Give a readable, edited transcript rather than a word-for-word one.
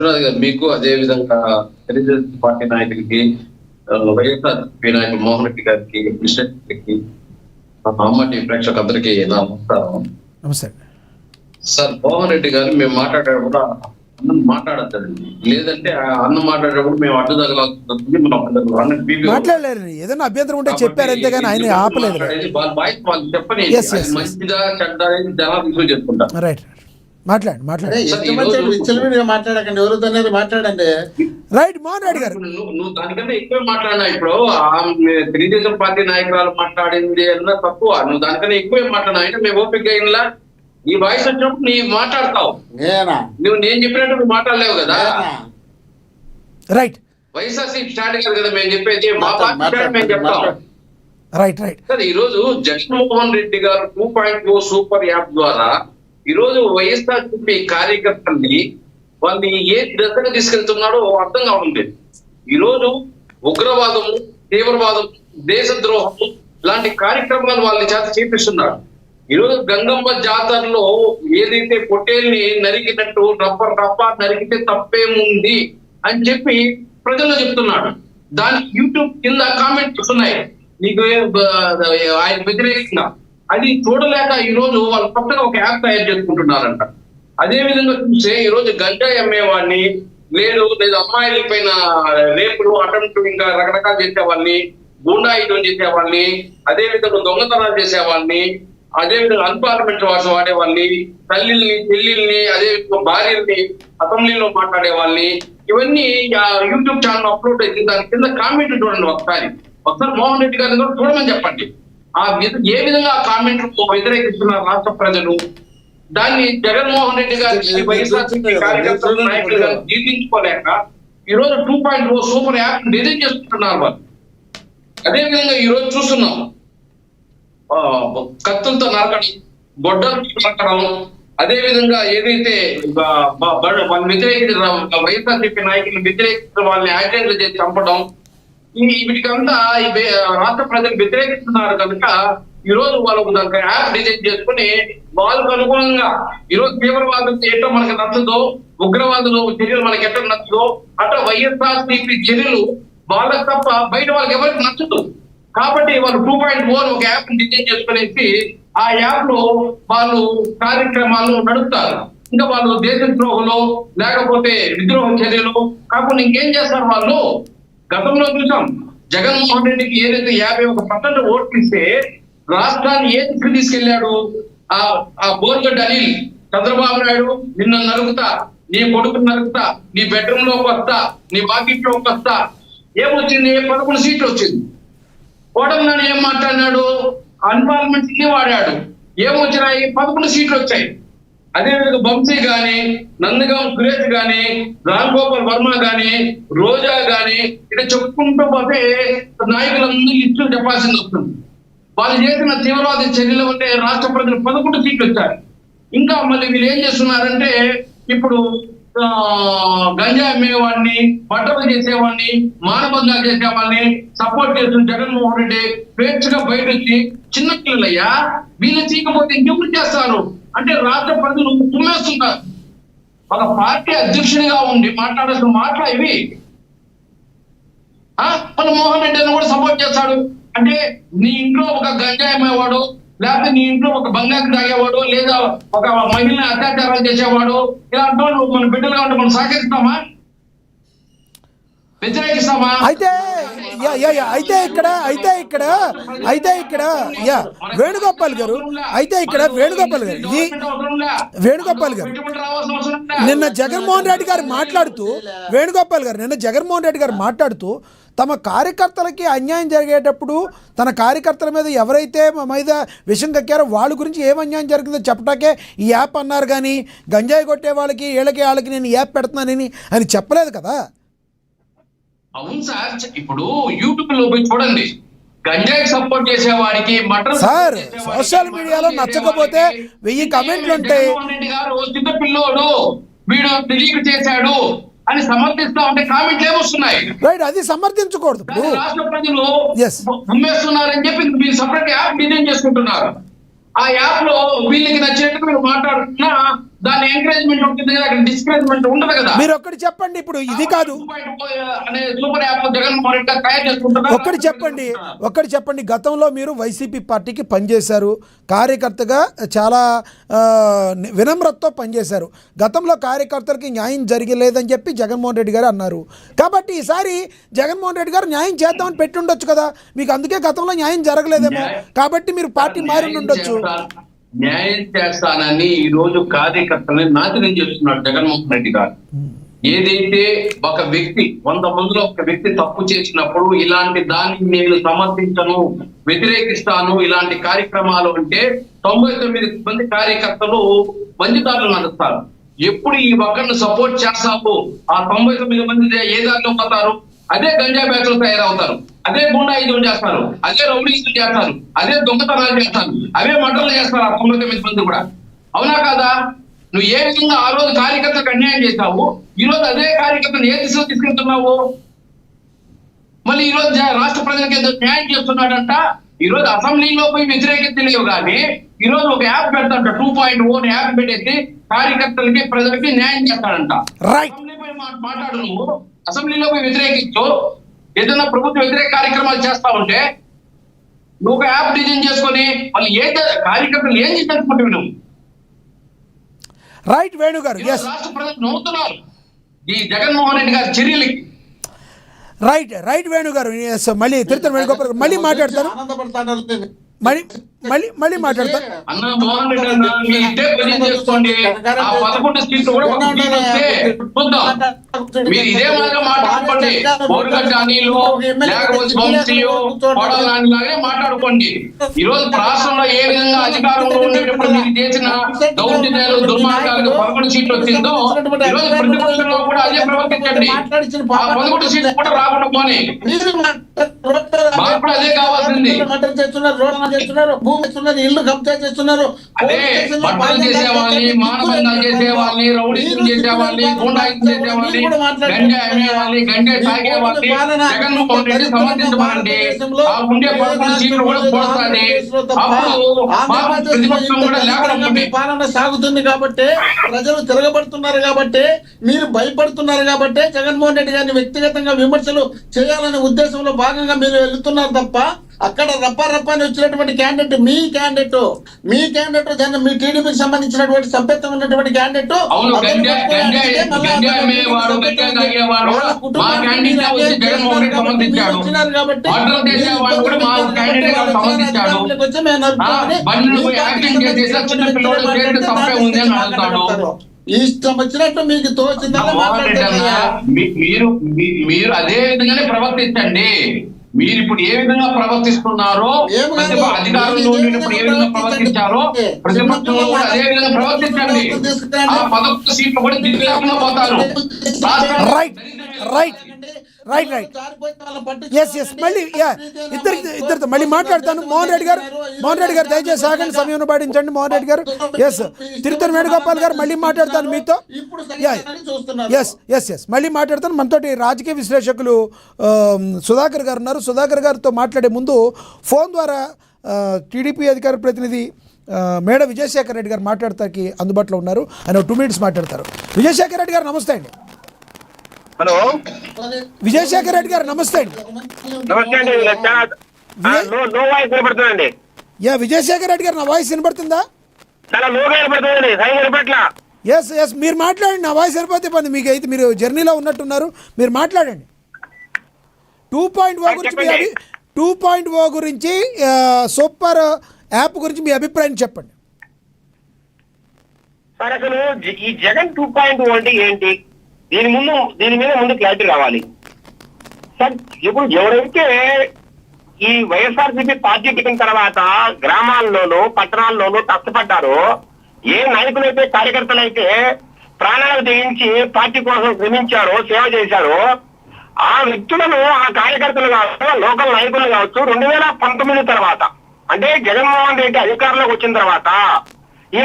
విశ్వనాథ్ గారు మీకు అదే విధంగా తెలుగుదేశం పార్టీ నాయకులకి వైఎస్ఆర్సీపీ నాయకులు మోహన్ రెడ్డి గారికి కృష్ణకి అమ్మటి ప్రేక్షకులందరికీ నా నమస్కారం. నమస్తే సార్, మోహన్ రెడ్డి గారు మేము మాట్లాడేటప్పుడు అన్నం మాట్లాడద్దండి, లేదంటే అన్న మాట్లాడేటప్పుడు మేము అడ్డు తగలాల్సింది. మాట్లాడలేరు, ఏదైనా అభ్యంతరం ఉంటే చెప్పారు అంతేగాని ఆయన ఆపలేదు. వాళ్ళు చెప్పని మంచిదా చెడ్డ అనేది జనాలు చెప్పుకుంటారు. రైట్, మాట్లాడండి మాట్లాడకండి, ఎవరితో మాట్లాడండి. రైట్, మోహన్ రెడ్డి గారు నువ్వు దానికంటే ఎక్కువ మాట్లాడినా. ఇప్పుడు తెలుగుదేశం పార్టీ నాయకురాలు మాట్లాడింది అన్న తక్కువ, నువ్వు దానికన్నా ఎక్కువ మాట్లాడినా. అంటే మేము ఓపిక అయినలా నీ వాయిస్ వచ్చినప్పుడు నీ మాట్లాడతావు, నువ్వు నేను చెప్పినట్టు నువ్వు మాట్లాడలేవు కదా. రైట్, వైఎస్ఆర్సీపీ స్టాండ్ కాదు కదా మేము చెప్పేది, మా పార్టీ స్టాండ్ మేము చెప్తాం. రైట్ రైట్ సార్, ఈ రోజు జగన్మోహన్ రెడ్డి గారు 2.0 సూపర్ యాప్ ద్వారా ఈ రోజు వైఎస్ఆర్సీపీ కార్యకర్తల్ని వాళ్ళని ఏ దశగా తీసుకెళ్తున్నాడో అర్థం కావడం లేదు. ఈ రోజు ఉగ్రవాదము, తీవ్రవాదం, దేశద్రోహము లాంటి కార్యక్రమాలు వాళ్ళని చేత చేపిస్తున్నారు. ఈ రోజు గంగమ్మ జాతరలో ఏదైతే పొట్టేల్ని నరికినట్టు రప్ప నరికితే తప్పేముంది అని చెప్పి ప్రజల్లో చెప్తున్నాడు. దానికి యూట్యూబ్ కింద కామెంట్స్ ఉన్నాయి నీకు ఆయన వ్యతిరేకంగా. అది చూడలేక ఈ రోజు వాళ్ళు కొత్తగా ఒక యాప్ తయారు చేసుకుంటున్నారంట. అదే విధంగా చూస్తే ఈ రోజు గంజాయి అమ్మేవాడిని లేదు అమ్మాయిల పైన రేపులు అటెంప్ట్ ఇంకా రకరకాలు చేసేవాళ్ళని, గూండాయుధం చేసేవాళ్ళని, అదే విధంగా దొంగతనాలు చేసేవాళ్ళని, అదే విధంగా అన్పార్లమెంట్ భాష వాడేవాళ్ళని, తల్లిల్ని చెల్లిల్ని, అదే విధంగా భార్యల్ని అసెంబ్లీలో మాట్లాడే వాళ్ళని, ఇవన్నీ యూట్యూబ్ ఛానల్ అప్లోడ్ అయింది. దాని కింద కామెంట్ చూడండి ఒకసారి మోహన్ రెడ్డి గారిని కూడా చూడమని చెప్పండి. ఏ విధంగా ఆ కామెంట్ వ్యతిరేకిస్తున్నారు రాష్ట్ర ప్రజలు. దాన్ని జగన్మోహన్ రెడ్డి గారి వైఎస్ఆర్సీపీ కార్యకర్తలు నాయకులు గారు జీర్ణించుకోలేక ఈ రోజు 2.0 సూపర్ యాప్ డిజైన్ చేసుకుంటున్నారు వాళ్ళు. అదే విధంగా ఈ రోజు చూస్తున్నాం కత్తులతో నరకడం, గొడ్డలతో నరకడం, అదే విధంగా ఏదైతే వాళ్ళని వ్యతిరేకించిన వైఎస్ఆర్సీపీ నాయకులను వ్యతిరేకించిన వాళ్ళని యాక్సిడెంట్లు చేసి చంపడం, వీటికంతా రాష్ట్ర ప్రజలు వ్యతిరేకిస్తున్నారు కనుక ఈ రోజు వాళ్ళకు దానికి యాప్ డిజైన్ చేసుకుని వాళ్ళకు అనుగుణంగా ఈ రోజు తీవ్రవాదం ఏంటో మనకి నచ్చదో, ఉగ్రవాదులు చర్యలు మనకి ఎట్లా నచ్చదో అట్లా వైఎస్ఆర్సీపీ చర్యలు వాళ్ళకి తప్ప బయట వాళ్ళకి ఎవరికి నచ్చదు. కాబట్టి వాళ్ళు 2.0 ఒక యాప్ డిజైన్ చేసుకునేసి ఆ యాప్ లో వాళ్ళు కార్యక్రమాలు నడుపుతారు. ఇంకా వాళ్ళు దేశద్రోహులు లేకపోతే విద్రోహ చర్యలు కాకుండా ఇంకేం చేస్తారు వాళ్ళు. గతంలో చూసాం జగన్మోహన్ రెడ్డికి ఏదైతే 51% ఓట్లు ఇస్తే రాష్ట్రాన్ని ఏ దిక్కు తీసుకెళ్లాడు. ఆ బోర్గడ్డ అనిల్ చంద్రబాబు నాయుడు నిన్న నరుకుతా, నీ కొడుకుని నరుకుతా, నీ బెడ్రూమ్ లోకి వస్తా, నీ వాకిట్లోకి వస్తా, ఏమొచ్చింది 11 సీట్లు వచ్చింది. కోటంలోని ఏం మాట్లాడినాడు, అన్పార్లమెంట్ కి వాడాడు, ఏమొచ్చినాయి 11 సీట్లు వచ్చాయి. అదేవిధంగా వంశీ గాని, నందగాం సురేష్ గాని, రామ్ గోపాల్ వర్మ గాని, రోజా గాని ఇట్లా చెప్పుకుంటూ పోతే నాయకులందరూ ఇష్టం చెప్పాల్సింది వస్తుంది. వాళ్ళు చేసిన తీవ్రవాద చర్యలు అంటే రాష్ట్ర ప్రజలు 11 సీట్లు వచ్చారు. ఇంకా మళ్ళీ వీళ్ళు ఏం చేస్తున్నారంటే ఇప్పుడు గంజాయి అమ్మేవాడిని, బట్టలు చేసేవాడిని, మానబంధాలు చేసేవాడిని సపోర్ట్ చేస్తున్న జగన్మోహన్ రెడ్డి స్వేచ్ఛగా బయట వచ్చి చిన్నపిల్లలయ్యా వీళ్ళు చీకపోతే ఇంకెప్పుడు చేస్తారు అంటే రాష్ట్ర ప్రజలు కుమ్మేస్తున్నారు. ఒక పార్టీ అధ్యక్షుడిగా ఉండి మాట్లాడాల్సిన మాటలు ఇవి. మన మోహన్ రెడ్డి అని కూడా సపోర్ట్ చేస్తాడు అంటే నీ ఇంట్లో ఒక గంజాయి అమ్మేవాడు, లేకపోతే నీ ఇంట్లో ఒక బంగాకి తాగేవాడు, లేదా ఒక మహిళని అత్యాచారాలు చేసేవాడు, ఇలాంటి వాళ్ళు మన బిడ్డలుగా ఉంటే మనం సహకరిస్తామా, వ్యతిరేకిస్తామా? అయితే ఇక్కడ వేణుగోపాల్ గారు వేణుగోపాల్ గారు నిన్న జగన్మోహన్ రెడ్డి గారు మాట్లాడుతూ తమ కార్యకర్తలకి అన్యాయం జరిగేటప్పుడు తన కార్యకర్తల మీద ఎవరైతే మీద విషం కక్కారో వాళ్ళ గురించి ఏం అన్యాయం జరిగిందో చెప్పటాకే ఈ యాప్ అన్నారు. కానీ గంజాయి కొట్టే వాళ్ళకి వాళ్ళకి నేను యాప్ పెడుతున్నానని అని చెప్పలేదు కదా. అవును సార్, ఇప్పుడు యూట్యూబ్ లో పోయి చూడండి, గంజాయి సపోర్ట్ చేసేవాడికి సార్ సోషల్ మీడియాలో నచ్చకపోతే 1000 కామెంట్లు ఉంటాయి. జగన్మోహన్ రెడ్డి గారు చిన్న పిల్లోడు వీడు తెలియక చేశాడు అని సమర్థిస్తా ఉంటే కామెంట్లు ఏమొస్తున్నాయి. రైట్, అది సమర్థించకూడదు. రాష్ట్ర ప్రజలు ఉమ్మేస్తున్నారని చెప్పి మీరు సపరేట్ యాప్ డిజైన్ చేసుకుంటున్నారు. ఆ యాప్ లో వీళ్ళకి నచ్చినట్టు మీరు మాట్లాడుతున్నా దాని ఎంకరేజ్మెంట్ ఉంటుంది కదా, అక్కడ డిస్కరేజ్మెంట్ ఉండదు కదా. మీరు ఒక్కటి చెప్పండి, ఇప్పుడు ఇది కాదు, అనే సూపర్ యాప్ జగన్మోహన్ రెడ్డి గారు తయారు చేసుకుంటున్నారు. ఒక్కటి చెప్పండి, గతంలో మీరు వైసీపీ పార్టీకి పనిచేశారు, కార్యకర్తగా చాలా వినమ్రతతో పనిచేశారు. గతంలో కార్యకర్తలకి న్యాయం జరగలేదని చెప్పి జగన్మోహన్ రెడ్డి గారు అన్నారు. కాబట్టి ఈసారి జగన్మోహన్ రెడ్డి గారు న్యాయం చేద్దామని పెట్టి ఉండొచ్చు కదా, మీకు అందుకే గతంలో న్యాయం జరగలేదేమో, కాబట్టి మీరు పార్టీ మారి ఉండొచ్చు. న్యాయం చేస్తానని ఈ రోజు కార్యకర్తలని నాశనం చేస్తున్నాడు జగన్మోహన్ రెడ్డి గారు. ఏదైతే ఒక వ్యక్తి 100 మందిలో ఒక వ్యక్తి తప్పు చేసినప్పుడు ఇలాంటి దాన్ని నేను సమర్థించను, వ్యతిరేకిస్తాను, ఇలాంటి కార్యక్రమాలు అంటే 99 మంది కార్యకర్తలు మంచిదారులు నడుస్తారు. ఎప్పుడు ఈ ఒక్కరిని సపోర్ట్ చేస్తావు ఆ 99 మంది ఏ దారిలో పోతారు? అదే గంజా బ్యాచ్లు తయారవుతారు, అదే గుండాయిజం చేస్తారు, అదే రౌడీజం చేస్తారు, అదే దొంగతనాలు చేస్తారు, అవే మంటలు చేస్తారు ఆ 99 మంది కూడా. అవునా కాదా? నువ్వు ఏ విధంగా ఆ రోజు కార్యకర్తలకు అన్యాయం చేశావు, ఈ రోజు అదే కార్యకర్తను ఏ దిశలో తీసుకెళ్తున్నావు? మళ్ళీ ఈ రోజు రాష్ట్ర ప్రజలకు ఏదో న్యాయం చేస్తున్నాడంట. ఈ రోజు అసెంబ్లీలో పోయి వ్యతిరేకత లేవు కానీ ఈ రోజు ఒక యాప్ పెడతాడంట, 2.0 యాప్ పెట్టేసి కార్యకర్తలకి ప్రజలకి న్యాయం చేస్తాడంట. మాట్లాడు, నువ్వు అసెంబ్లీలో పోయి వ్యతిరేకించు, ఏదైనా ప్రభుత్వ వ్యతిరేక కార్యక్రమాలు చేస్తా ఉంటే నువ్వు ఒక యాప్ డిజైన్ చేసుకొని మళ్ళీ ఏ కార్యకర్తలు ఏం చేయాలనుకుంటున్నావు నువ్వు? రైట్ వేణు గారు, రాష్ట్ర ప్రజలు నవ్వుతున్నారు ఈ జగన్మోహన్ రెడ్డి గారి చర్యలకి. రైట్ వేణు గారు, మళ్ళీ తిరుత్తల వేణుగోపాల్ మళ్ళీ మాట్లాడతాను, మళ్ళీ మాట్లాడతాను. అన్న మోహన్ రెడ్డి అన్న, మీ ఇదే పని చేసుకోండి, ఆ 11 సీట్లు కూడా చూద్దాం. మీరు ఇదే మాదిరిగా మాట్లాడుకోండి, బోరుగడ్డ అనిలు లేకపోతే వంశీయు లాగే మాట్లాడుకోండి. ఈ రోజు రాష్ట్రంలో ఏ విధంగా అధికారంలో ఉండేటప్పుడు మీరు చేసిన దౌర్జన్యాలు దుర్మార్గాలకు 11 సీట్లు వచ్చిందో ఈ రోజు ప్రతిపక్షంలో కూడా అదే ప్రవర్తించండి. ఆ 11 సీట్లు కూడా రాకుండా పోనీ, మాకు కూడా అదే కావాల్సింది. ఇల్లు కబ్జా చేస్తున్నారు, అదే బట్టలు చేసేవాళ్ళని, మానభంగాలు చేసేవాళ్ళని, రౌడీజం చేసేవాళ్ళని, గుండాయిజం చేసేవాళ్ళని, గంజా అమ్మేవాళ్ళని, గంజా తాగేవాళ్ళని జగన్మోహన్ రెడ్డి సమర్థించమండి. ఆ ఉండే 11 సీట్లు కూడా పోతాది. అప్పుడు మాకు ప్రతిపక్షం కూడా లేకుండా పాలన సాగుతుంది కాబట్టి ప్రజలు తిరగబడుతున్నారు కాబట్టి మీరు భయపడుతున్నారు కాబట్టి జగన్మోహన్ రెడ్డి గారిని వ్యక్తిగతంగా విమర్శలు చేయాలనే ఉద్దేశంలో భాగంగా మీరు వెళ్తున్నారు తప్ప అక్కడ రప్పారప్పని వచ్చినటువంటి క్యాండిడేట్ మీ క్యాండిడేట్ మీ టీడీపీకి సంబంధించినటువంటి సభ్యత్వం ఉన్నటువంటి క్యాండిడేట్ వచ్చినారు కాబట్టి ఇష్టం వచ్చినట్టు మీకు తోచిందల్లా మాట్లాడుతున్నారు. మీరు అదే విధంగానే ప్రవర్తించండి. మీరు ఇప్పుడు ఏ విధంగా ప్రవర్తిస్తున్నారో, అధికారంలో ఉన్నప్పుడు ఏ విధంగా ప్రవర్తించారో ప్రతిపక్షంలో కూడా అదే విధంగా ప్రవర్తించండి. ఆ 11 సీట్లు కూడా దిగులేకుండా పోతారు. మళ్ళీ ఇద్దరితో మళ్ళీ మాట్లాడతాను. మోహన్ రెడ్డి గారు దయచేసి ఆగండి, సమయం పాటించండి. మోహన్ రెడ్డి గారు, తిరుత్తల వేణుగోపాల్ గారు మళ్ళీ మాట్లాడతాను మీతో. మళ్ళీ మాట్లాడతాను. మనతోటి రాజకీయ విశ్లేషకులు సుధాకర్ గారు ఉన్నారు. సుధాకర్ గారితో మాట్లాడే ముందు ఫోన్ ద్వారా టీడీపీ అధికార ప్రతినిధి మేడ విజయశేఖర్ రెడ్డి గారు మాట్లాడతానికి అందుబాటులో ఉన్నారు. ఆయన 2 మినిట్స్ మాట్లాడతారు. విజయశేఖర్ రెడ్డి గారు నమస్తే అండి. హలో, విజయశేఖర్ రెడ్డి గారు నమస్తే అండి. నమస్తే అండి. లో వాయిస్ వినపడుతుందండి. విజయశేఖర్ రెడ్డి గారు, నా వాయిస్ వినపడుతుందా? చాలా లోగా వినపడుతుందండి, సరిగా వినపట్లా. ఎస్ మీరు మాట్లాడండి, నా వాయిస్ సరిపోతే పని. మీకు అయితే మీరు జర్నీలో ఉన్నట్టున్నారు, మీరు మాట్లాడండి. 2.0 గురించి సూపర్ యాప్ గురించి మీ అభిప్రాయం చెప్పండి. సార్, అసలు ఈ జగన్ 2.0 అంటే ఏంటి? దీని మీద ముందు క్లారిటీ రావాలి సార్. ఇప్పుడు ఎవరైతే ఈ వైఎస్ఆర్సీపీ పార్టీ పెట్టిన తర్వాత గ్రామాల్లోనూ పట్టణాల్లోనూ కష్టపడ్డారో, ఏ నాయకులైతే కార్యకర్తలైతే ప్రాణాలు తెగించి పార్టీ కోసం శ్రమించారో, సేవ చేశారో, ఆ వ్యక్తులను, ఆ కార్యకర్తలు కావచ్చు, లోకల్ నాయకులు కావచ్చు, 2019 తర్వాత అంటే జగన్మోహన్ రెడ్డి అధికారంలోకి వచ్చిన తర్వాత ఈ